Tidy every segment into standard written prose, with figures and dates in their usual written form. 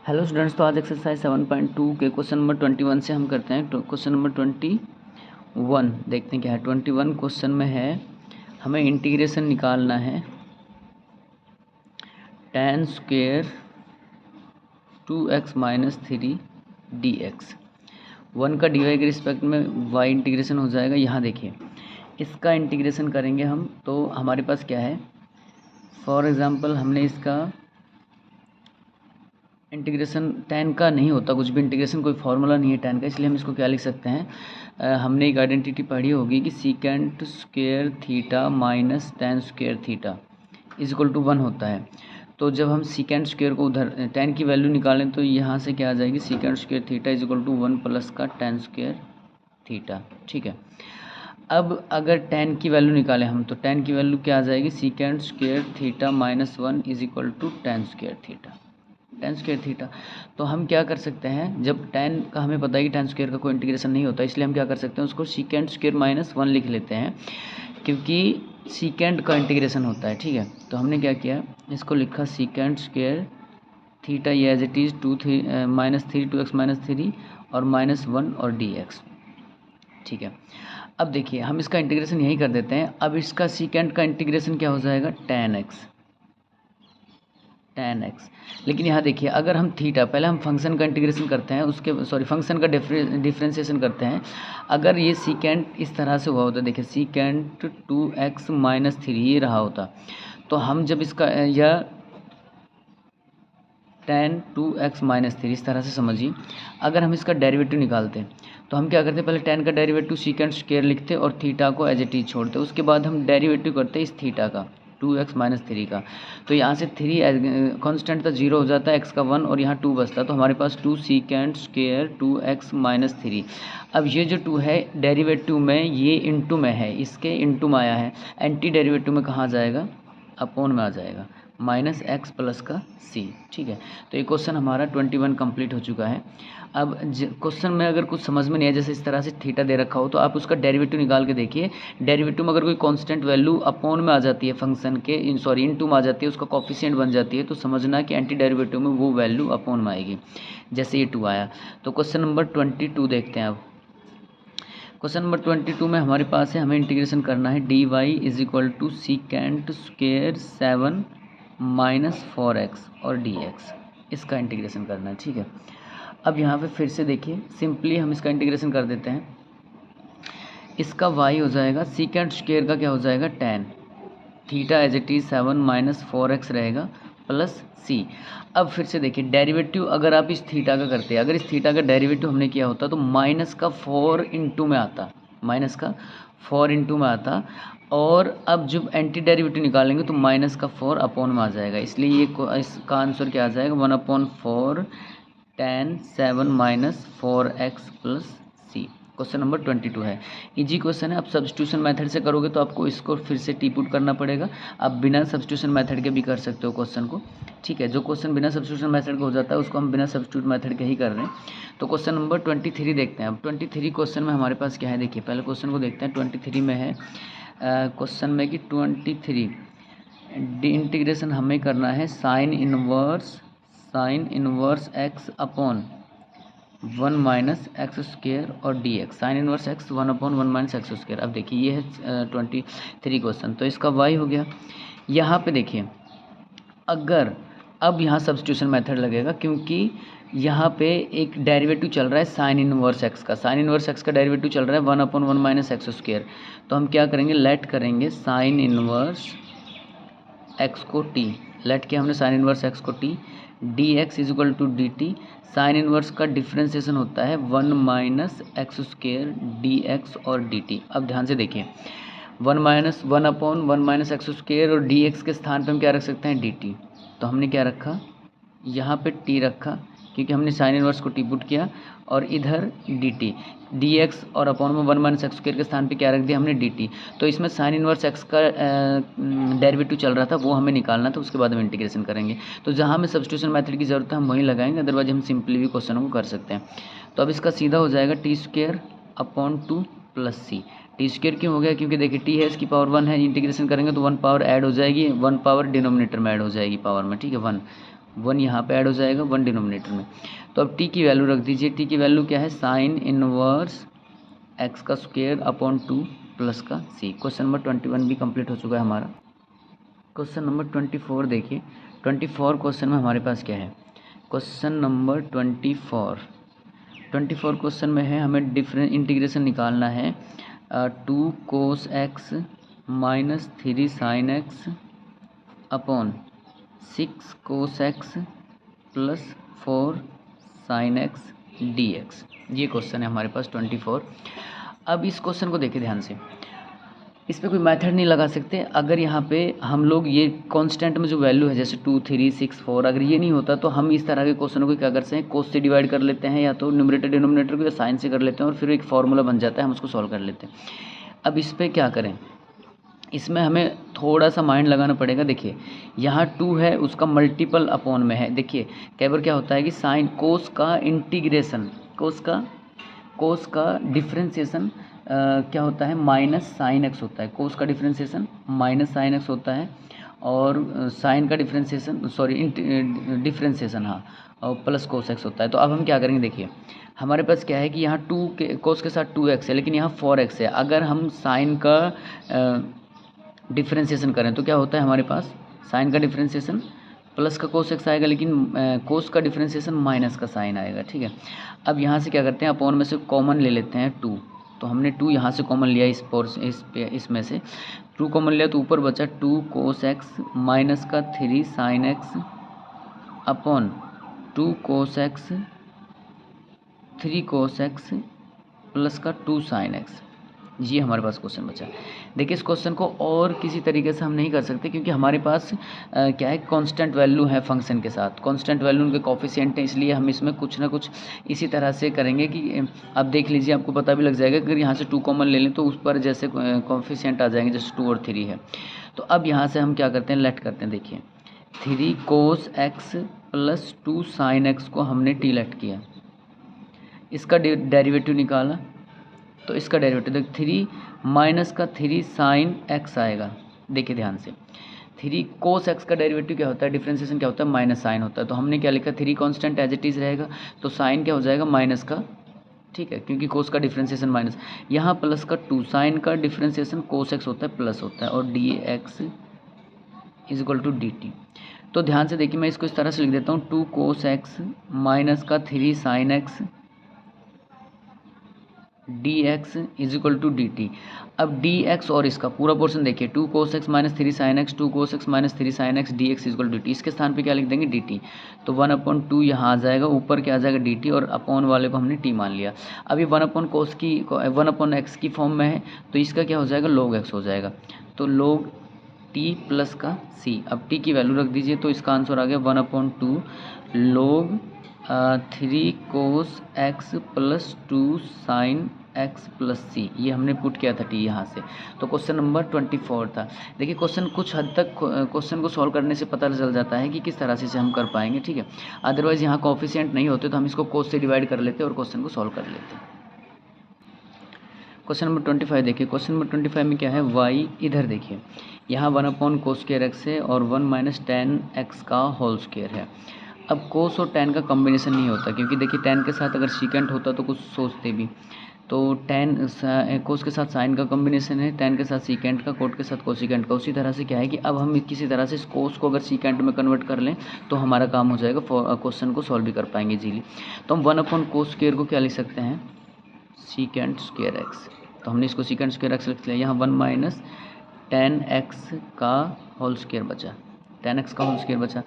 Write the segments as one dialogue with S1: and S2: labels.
S1: Hello students, तो आज exercise 7.2 के क्वेश्चन नंबर 21 से हम करते हैं। क्वेश्चन नंबर 21 देखते हैं क्या है। 21 क्वेश्चन में है हमें इंटीग्रेशन निकालना है tan square 2x minus 3 dx। 1 का dy के रिस्पेक्ट में y इंटीग्रेशन हो जाएगा। यहाँ देखिए इसका इंटीग्रेशन करेंगे हम, तो हमारे पास क्या है। फॉर एग्ज़ाम्पल हमने इसका इंटीग्रेशन tan का नहीं होता, कुछ भी इंटीग्रेशन कोई फार्मूला नहीं है tan का, इसलिए हम इसको क्या लिख सकते हैं। हमने एक आइडेंटिटी पढ़ी होगी कि secant square theta minus tan square theta is equal to 1 होता है। तो जब हम सीकेंट स्क्वेयर को उधर tan की वैल्यू निकालें तो यहाँ से क्या आ जाएगी, secant square theta is equal to 1 plus का tan स्क्वेयर थीटा। ठीक है, अब अगर tan की वैल्यू निकालें हम तो tan की वैल्यू क्या आ जाएगी, secant square theta minus 1 is equal to tan square theta, tan square theta. तो हम क्या कर सकते हैं, जब tan का हमें पता है कि tan स्क्वेयर का कोई इंटीग्रेशन नहीं होता, इसलिए हम क्या कर सकते हैं, उसको सीकेंट स्क्वेयर माइनस 1 लिख लेते हैं, क्योंकि सीकेंट का इंटीग्रेशन होता है। ठीक है, तो हमने क्या किया, इसको लिखा सीकेंट स्क्वेयर थीटा ये as it is minus 3 2x minus 3 और माइनस 1 और dx। ठीक है, अब देखिए हम इसका इंटीग्रेशन यही कर देते हैं। अब इसका सीकेंट का इंटीग्रेशन क्या हो जाएगा, tan x। लेकिन यहाँ देखिए अगर हम थीटा, पहले हम फंक्शन का इंटीग्रेशन करते हैं, फंक्शन का डिफ्रेंशिएशन करते हैं। अगर ये सीकेंट इस तरह से हुआ होता, देखिए सीकेंट 2x माइनस 3 ये रहा होता, तो हम जब इसका या tan 2x माइनस 3 इस तरह से समझिए, अगर हम इसका डेरिवेटिव निकालते तो हम क्या करते, पहले tan का डेरिवेटिव सीकेंट स्क्वायर लिखते और थीटा को एज इट इज छोड़ते, उसके बाद हम डेरिवेटिव करते इस थीटा का 2x माइनस 3 का। तो यहाँ से 3 कांस्टेंट था, 0 हो जाता है, x का 1 और यहाँ 2 बचता, तो हमारे पास 2 सीकेंट स्क्वायर 2x माइनस 3। अब ये जो 2 है डेरिवेटिव में, ये इंटू में है, इसके इंटू में आया है, एंटी डेरिवेटिव में कहाँ जाएगा, अपोन में आ जाएगा, माइनस एक्स प्लस का सी। ठीक है, तो ये क्वेश्चन हमारा 21 कंप्लीट हो चुका है। अब क्वेश्चन में अगर कुछ समझ में नहीं है, जैसे इस तरह से थीटा दे रखा हो, तो आप उसका डेरिवेटिव निकाल के देखिए। डेरिवेटिव में अगर कोई कांस्टेंट वैल्यू अपोन में आ जाती है, फंक्शन के इनटू में आ जाती है, उसका कॉफिशिएंट बन जाती है, तो समझना कि एंटी डेरिवेटिव में वो वैल्यू अपोन में आएगी, जैसे ये 2 आया। तो क्वेश्चन नंबर 22 देखते हैं। अब क्वेश्चन नंबर 22 में हमारे पास है, हमें इंटीग्रेशन करना है dy is equal to secant square 7 minus 4x और dx, इसका इंटीग्रेशन करना है। ठीक है, अब यहाँ पे फिर से देखिए, सिंपली हम इसका इंटीग्रेशन कर देते हैं। इसका y हो जाएगा, सीकेंट स्क्वेयर का क्या हो जाएगा, tan थीटा as it is 7 minus 4x रहेगा प्लस सी। अब फिर से देखिए डेरिवेटिव अगर आप इस थीटा का करते हैं, अगर इस थीटा का डेरिवेटिव हमने किया होता तो माइनस का 4 इंटू में आता, माइनस का 4 इंटू में आता, और अब जब एंटी डेरिवेटिव निकालेंगे तो माइनस का 4 अपॉन में आ जाएगा, इसलिए ये इसका आंसर क्या आ जाएगा, 1/4 tan 7 माइनस 4x प्लस सी। क्वेश्चन नंबर 22 है, इजी क्वेश्चन है। आप सब्स्टिट्यूशन मेथड से करोगे तो आपको इसको फिर से टी पुट करना पड़ेगा, आप बिना सब्स्टिट्यूशन मेथड के भी कर सकते हो क्वेश्चन को। ठीक है, जो क्वेश्चन बिना सब्स्टिट्यूशन मेथड का हो जाता है उसको हम बिना सब्स्टिट्यूट मेथड के ही कर रहे हैं। तो क्वेश्चन नंबर 23 देखते हैं। अब 23 क्वेश्चन में हमारे पास क्या है, देखिए पहले क्वेश्चन को देखते हैं। 23 में है क्वेश्चन में कि 23 इंटीग्रेशन हमें करना है sine inverse x upon 1 minus x square और d x, sine inverse x 1/1 minus x square. अब देखिए ये है 23 क्वेश्चन, तो इसका y हो गया। यहाँ पे देखिए अगर अब यहाँ सब्स्टिट्यूशन मेथड लगेगा, क्योंकि यहाँ पे एक डेरिवेटिव चल रहा है साइन इनवर्स एक्स का, साइन इनवर्स एक्स का डेरिवेटिव चल रहा है 1/1 माइनस एक्स स्क्वेयर। तो हम क्या करेंगे, लेट करेंगे साइन इनवर्स एक्स को t, लेट किया हमने साइन इनवर्स एक्स को t, d x is equal to d t. Sine inverse का डिफ्रेंसिएशन होता है 1 minus x square d x और डी टी। अब ध्यान से देखिए 1/1 माइनस एक्स स्क्वेयर और डी एक्स के स्थान पे हम क्या रख सकते हैं, डी टी। तो हमने क्या रखा, यहाँ पे टी रखा, क्योंकि हमने साइन इनवर्स को टी पुट किया, और इधर डी टी, डी एक्स और अपॉन में 1 माइनस एक्स स्क्वेयर के स्थान पे क्या रख दिया हमने, डी टी। तो इसमें साइन इनवर्स एक्स का डेरिवेटिव चल रहा था, वो हमें निकालना था, उसके बाद हम इंटीग्रेशन करेंगे। तो जहाँ हमें सब्स्टिट्यूशन मेथड की ज़रूरत है हम वहीं लगाएंगे, अदरवाइज हम सिंपली भी क्वेश्चनों को कर सकते हैं। तो अब इसका सीधा हो जाएगा टी स्क्वेयर अपॉन 2 प्लस सी। टी स्क्वेयर क्यों हो गया, क्योंकि देखिए टी है, इसकी पावर 1 है, इंटीग्रेशन करेंगे तो 1 पावर ऐड हो जाएगी, 1 पावर डिनोमिनेटर में ऐड हो जाएगी पावर में। ठीक है, 1 1 यहाँ पे ऐड हो जाएगा 1 डिनोमिनेटर में। तो अब t की वैल्यू रख दीजिए। t की वैल्यू क्या है, साइन इनवर्स x का स्क्वायर अपॉन 2 प्लस का c। क्वेश्चन नंबर 21 भी कंप्लीट हो चुका है हमारा। क्वेश्चन नंबर 24 देखिए। 24 क्वेश्चन में हमारे पास क्या है, क्वेश्चन नंबर 24 क्वेश्चन में है हमें डिफरेंट इंटीग्रेशन निकालना है 2 cos x minus 3 sine x upon 6 कोस x plus 4 sign x d x. ये क्वेश्चन है हमारे पास 24। अब इस क्वेश्चन को देखिए ध्यान से, इस पर कोई मेथड नहीं लगा सकते। अगर यहाँ पे हम लोग ये कांस्टेंट में जो वैल्यू है जैसे 2 3 6 4 अगर ये नहीं होता तो हम इस तरह के क्वेश्चनों को क्या करते हैं, कोस से डिवाइड कर लेते हैं या तो न्यूमरेटर डिनोमिनेटर को या साइन से कर लेते हैं और फिर एक फार्मूला बन जाता है, हम उसको सॉल्व कर लेते हैं। अब इस पर क्या करें, इसमें हमें थोड़ा सा माइंड लगाना पड़ेगा। देखिए यहाँ 2 है उसका मल्टीपल अपॉन में है। देखिए कई बार क्या होता है कि साइन कोस का इंटीग्रेशन, कोस का डिफ्रेंसिएशन क्या होता है, माइनस साइन एक्स होता है। कोस का डिफ्रेंसिएशन माइनस साइन एक्स होता है और साइन का डिफ्रेंसिएशन हाँ और प्लस कोस एक्स होता है। तो अब हम क्या करेंगे, देखिए हमारे पास क्या है कि यहाँ 2 के कोस के साथ 2x है लेकिन यहाँ 4x है। अगर हम साइन का डिफ्रेंसिएशन करें तो क्या होता है हमारे पास, साइन का डिफ्रेंसिएशन प्लस का कोस एक्स आएगा लेकिन कोस का डिफ्रेंसिएशन माइनस का साइन आएगा। ठीक है, अब यहाँ से क्या करते हैं, अपॉन में से कॉमन ले लेते हैं 2। तो हमने 2 यहाँ से कॉमन लिया इसमें से 2 कॉमन लिया तो ऊपर बचा 2 कोस एक्स माइनस का 3 sine x upon 2 cos x 3 cos x plus का 2 साइन एक्स। ये हमारे पास क्वेश्चन बचा। देखिए इस क्वेश्चन को और किसी तरीके से हम नहीं कर सकते क्योंकि हमारे पास क्या है, कांस्टेंट वैल्यू है फंक्शन के साथ, कांस्टेंट वैल्यू उनके कोफिशिएंट हैं, इसलिए हम इसमें कुछ ना कुछ इसी तरह से करेंगे कि अब देख लीजिए आपको पता भी लग जाएगा। अगर यहाँ से 2 कॉमन ले लें तो उस पर जैसे कोफिशिएंट आ जाएंगे जैसे 2 और 3 है। तो अब यहाँ से हम क्या करते हैं, लेट करते हैं। देखिए 3 cos x plus 2 sine x को हमने टी लेट किया, इसका डेरिवेटिव निकाला तो इसका डेरिवेटिव देख 3 माइनस का 3 साइन एक्स आएगा। देखिए ध्यान से 3 कोस एक्स का डेरिवेटिव क्या होता है, डिफरेंशिएशन क्या होता है, माइनस साइन होता है। तो हमने क्या लिखा, 3 कांस्टेंट एज इट इज़ रहेगा तो साइन क्या हो जाएगा, माइनस का। ठीक है, क्योंकि कोस का डिफरेंशिएशन माइनस, यहाँ प्लस का 2 साइन का डिफरेंशिएशन कोस एक्स होता है प्लस होता है और d x is equal to d t. तो ध्यान से देखिए मैं इसको इस तरह से लिख देता हूँ 2 कोस एक्स माइनस का 3 sine x d x is equal to d t. अब डी एक्स और इसका पूरा पोर्शन देखिए 2 cos x minus 3 sine x 2 cos x minus 3 sine x d x is equal to d t. इसके स्थान पे क्या लिख देंगे, डी टी। तो 1/2 यहाँ आ जाएगा, ऊपर क्या आ जाएगा डी टी और अपॉन वाले को हमने टी मान लिया। अब ये 1/x की फॉर्म में है तो इसका क्या हो जाएगा, log x हो जाएगा। तो log t प्लस का c। अब t की वैल्यू रख दीजिए तो इसका आंसर आ गया 1/2 log 3 cos x plus 2 sine x plus c. ये हमने पुट किया था टी यहाँ से। तो क्वेश्चन नंबर 24 था। देखिए क्वेश्चन कुछ हद तक क्वेश्चन को सॉल्व करने से पता चल जाता है कि किस तरह से हम कर पाएंगे। ठीक है, अदरवाइज यहाँ कोफिशिएंट नहीं होते तो हम इसको कोस से डिवाइड कर लेते और क्वेश्चन को सॉल्व कर लेते। क्वेश्चन नंबर 25 देखिए। क्वेश्चन नंबर 25 में क्या है, y इधर देखिए यहाँ 1/cos स्क्वायर एक्स है और 1 माइनस tan x का होल स्क्वायर है। अब कोस और tan का कॉम्बिनेशन नहीं होता क्योंकि देखिए tan के साथ अगर सीकेंट होता तो कुछ सोचते भी, तो tan कोस के साथ साइन का कॉम्बिनेशन है, tan के साथ सीकेंट का, कोट के साथ कोसिकेंट का। उसी तरह से क्या है कि अब हम किसी तरह से इस कोस को अगर सीकेंट में कन्वर्ट कर लें तो हमारा काम हो जाएगा, क्वेश्चन को सॉल्व भी कर पाएंगे इजीली। तो हम 1/cos स्क्वायर को क्या लिख सकते हैं, सीकेंट स्क्वायर एक्स। तो हमने इसको सीकेंट स्क्वायर एक्स लिख लिया। यहाँ 1 माइनस tan x का होल स्क्वायर बचा, tan x का होल स्क्वायर बचा।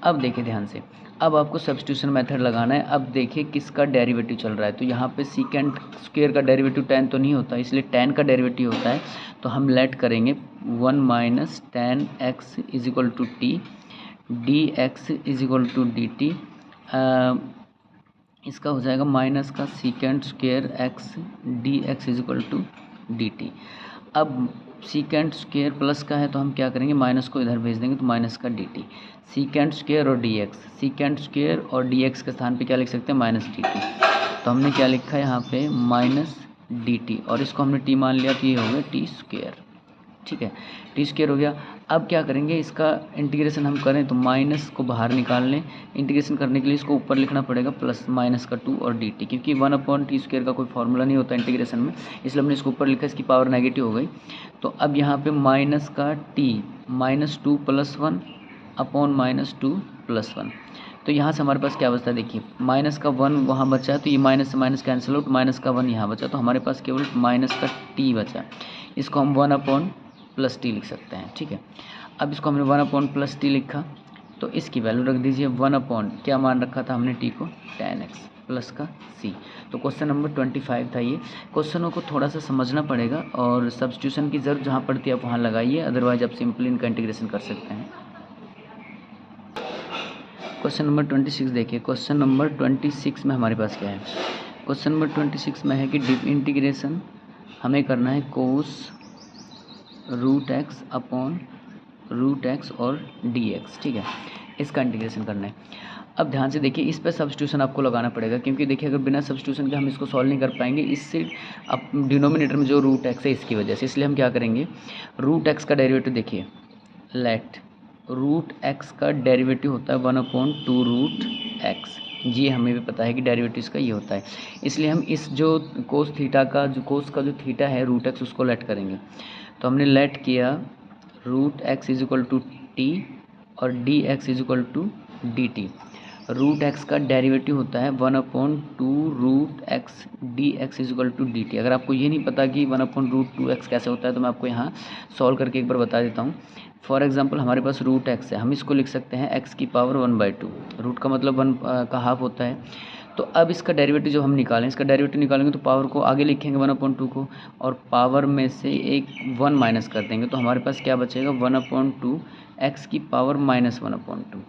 S1: अब देखिए ध्यान से, अब आपको सब्स्टिट्यूशन मेथड लगाना है। अब देखिए किसका डेरिवेटिव चल रहा है, तो यहाँ पे सीकेंट स्क्वायर का डेरिवेटिव tan तो नहीं होता, इसलिए tan का डेरिवेटिव होता है। तो हम लेट करेंगे 1 minus tan x is equal to t d x is equal to d t. इसका हो जाएगा माइनस का secant square x d x is equal to d t. अब सीकेंट स्क्वायर प्लस का है तो हम क्या करेंगे, माइनस को इधर भेज देंगे तो माइनस का डी टी। सीकेंट स्क्वायर और डी एक्स, सीकेंट स्क्वायर और डी एक्स के स्थान पे क्या लिख सकते हैं, माइनस डी टी। तो हमने क्या लिखा है यहाँ पे, माइनस डी टी और इसको हमने टी मान लिया तो ये हो गया टी स्क्वायर। ठीक है, टी स्क्वायर हो गया। अब क्या करेंगे, इसका इंटीग्रेशन हम करें तो माइनस को बाहर निकाल लें। इंटीग्रेशन करने के लिए इसको ऊपर लिखना पड़ेगा प्लस माइनस का 2 और डी टी, क्योंकि 1/t² का कोई फॉर्मूला नहीं होता इंटीग्रेशन में, इसलिए हमने इसको ऊपर लिखा, इसकी पावर नेगेटिव हो गई। तो अब यहाँ पे माइनस का टी -2 + 1 अपॉन -2 + 1। तो यहाँ से हमारे पास क्या बचता है, देखिए माइनस का 1 वहाँ बचा है, तो ये माइनस से माइनस कैंसिल आउट, माइनस का 1 यहाँ बचा, तो हमारे पास केवल माइनस का टी बचा। इसको हम 1/+t लिख सकते हैं। ठीक है, अब इसको हमने 1/+t लिखा, तो इसकी वैल्यू रख दीजिए 1 क्या मान रखा था हमने t को, tan x प्लस का c। तो क्वेश्चन नंबर 25 था ये। क्वेश्चनों को थोड़ा सा समझना पड़ेगा और सब्स्टिट्यूशन की ज़रूरत जहाँ पड़ती है आप वहाँ लगाइए, अदरवाइज आप सिंपली इनका इंटीग्रेशन कर सकते हैं। क्वेश्चन नंबर 26 देखिए। क्वेश्चन नंबर 26 में हमारे पास क्या है, क्वेश्चन नंबर 26 में है कि डिप इंटीग्रेशन हमें करना है कोस √x अपॉन √x और dx। ठीक है, इसका इंटीग्रेशन करना है। अब ध्यान से देखिए, इस पर सब्स्टिट्यूशन आपको लगाना पड़ेगा, क्योंकि देखिए अगर बिना सब्स्टिट्यूशन के हम इसको सॉल्व नहीं कर पाएंगे। इससे अब डिनोमिनेटर में जो √x है इसकी वजह से, इसलिए हम क्या करेंगे, √x का डेरिवेटिव देखिए, लेट √x का डेरिवेटिव होता है 1/2√x। जी हमें भी पता है कि डेरिवेटिव इसका ये होता है, इसलिए हम इस जो कोस थीटा का जो थीटा है √x उसको लेट करेंगे। तो हमने लेट किया √x = t और dx = dt। √x का डेरिवेटिव होता है 1/2√x dx = dt। अगर आपको ये नहीं पता कि 1/√2x कैसे होता है तो मैं आपको यहाँ सॉल्व करके एक बार बता देता हूँ। फॉर एग्जांपल हमारे पास √x है, हम इसको लिख सकते हैं x की पावर 1/2। रूट का मतलब 1 का हाफ होता है। तो अब इसका डेरिवेटिव जब हम निकालें, इसका डेरिवेटिव निकालेंगे तो पावर को आगे लिखेंगे 1/2 को, और पावर में से एक 1 माइनस कर देंगे, तो हमारे पास क्या बचेगा 1/2 x की पावर -1/2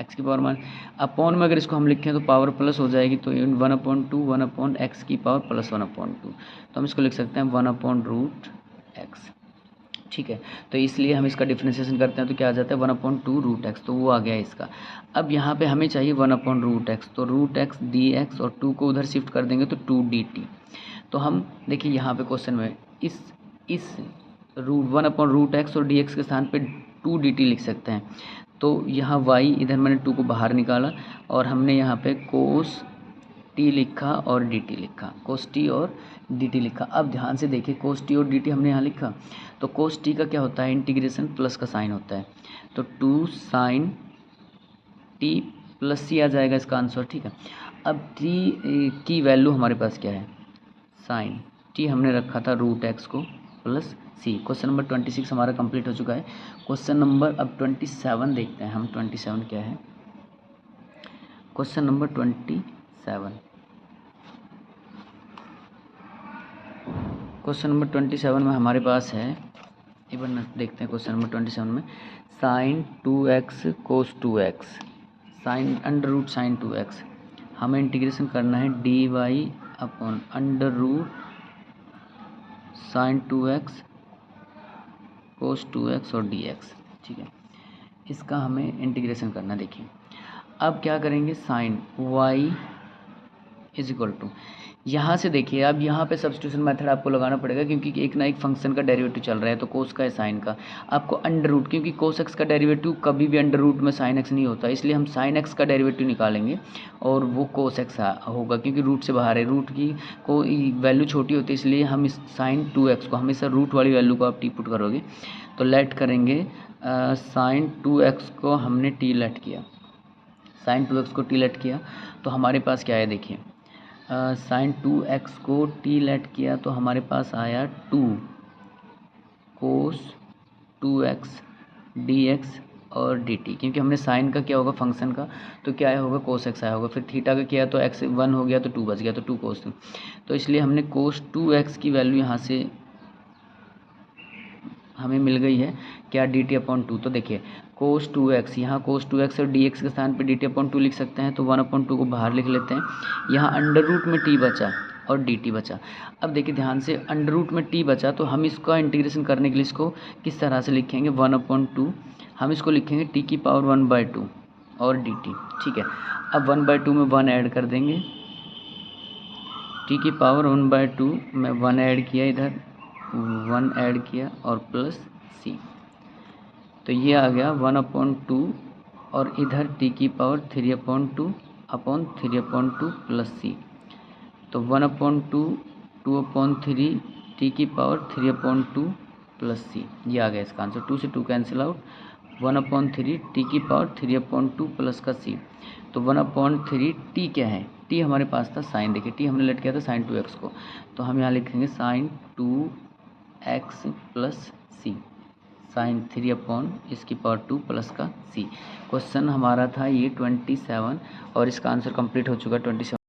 S1: x की पावर माइनस अपॉन में अगर इसको हम लिखें तो पावर प्लस हो जाएगी, तो 1/2 1/x की पावर +1/2। तो हम इसको लिख सकते हैं 1/√x। ठीक है, तो इसलिए हम इसका डिफरेंशिएशन करते हैं तो क्या आ जाता है 1/2√x, तो वो आ गया इसका। अब यहाँ पे हमें चाहिए 1/√x, तो √x dx और 2 को उधर शिफ्ट कर देंगे तो 2 dt। तो हम देखिए यहाँ पे क्वेश्चन में इस 1/√x और dx के स्थान पे 2 dt लिख सकते हैं। तो यहाँ y इधर मैंने 2 को बाहर निकाला और हमने यहाँ पे कोस t लिखा और dt लिखा, कोस t और dt लिखा। अब ध्यान से देखिए, कोस t और dt हमने यहाँ लिखा, तो कोस t का क्या होता है, इंटीग्रेशन प्लस का साइन होता है, तो 2 sin t प्लस c आ जाएगा इसका आंसर। ठीक है, अब t की वैल्यू हमारे पास क्या है, sin t हमने रखा था √x को प्लस c। क्वेश्चन नंबर 26 हमारा कंप्लीट हो चुका है। क्वेश्चन नंबर अब 27 देखते हैं हम, 27 क्या है, क्वेश्चन नंबर 27। क्वेश्चन नंबर 27 में हमारे पास है, इवन देखते हैं क्वेश्चन नंबर 27 में, sin 2x cos 2x sin √sin 2x हमें इंटीग्रेशन करना है dy upon √sin 2x cos 2x और dx। ठीक है, इसका हमें इंटीग्रेशन करना। देखिए अब क्या करेंगे, sin y = यहाँ से देखिए, अब यहाँ पे सब्स्टिट्यूशन मेथड आपको लगाना पड़ेगा, क्योंकि एक ना एक फंक्शन का डेरिवेटिव चल रहा है, तो कोस का है साइन का, आपको √, क्योंकि कोस x का डेरिवेटिव कभी भी √, में sin x नहीं होता, इसलिए हम sin x का डेरिवेटिव निकालेंगे और वो कोस x होगा, क्योंकि रूट से बाहर है, रूट की को वैल्यू छोटी होती है, इसलिए हम इस sin 2x को हमेशा रूट वाली वैल्यू को आप टी पुट करोगे, तो लेट करेंगे sin 2x को हमने टी लेट किया, sin 2x को टी लेट किया, तो हमारे पास क्या है, देखिए sin 2x को t लेट किया तो हमारे पास आया 2 cos 2x dx और dt, क्योंकि हमने साइन का क्या होगा फंक्शन का, तो क्या आया होगा cos x आया होगा, फिर थीटा का किया तो x 1 हो गया तो 2 बच गया, तो 2 cos 2, तो इसलिए हमने cos 2x की वैल्यू यहाँ से हमें मिल गई है क्या, dt/2। तो देखिए cos 2x, यहाँ cos 2x और dx के स्थान पे dt/2 लिख सकते हैं, तो 1/2 को बाहर लिख लेते हैं, यहाँ √ में t बचा और dt बचा। अब देखिए ध्यान से, √ में t बचा तो हम इसका इंटीग्रेशन करने के लिए इसको किस तरह से लिखेंगे, 1/2 हम इसको लिखेंगे t की पावर 1/2 और dt। ठीक है, अब 1/2 में 1 ऐड कर देंगे, t की पावर 1/2 में 1 ऐड किया इधर 1 ऐड किया और प्लस सी, तो ये आ गया 1/2 और इधर t की पावर 3/2 अपॉन 3/2 प्लस सी, तो 1/2 2/3 t की पावर 3/2 प्लस सी, ये आ गया इसका आंसर। 2 से 2 कैंसिल आउट, 1/3 t की पावर 3/2 प्लस का c, तो 1/3 t क्या है, t हमारे पास था साइन, देखिए t हमने लेट किया था साइन 2x को, तो हम यहाँ लिखेंगे साइन 2x प्लस सी, साइन 3/2 प्लस का c। क्वेश्चन हमारा था ये 27 और इसका आंसर कंप्लीट हो चुका है 27।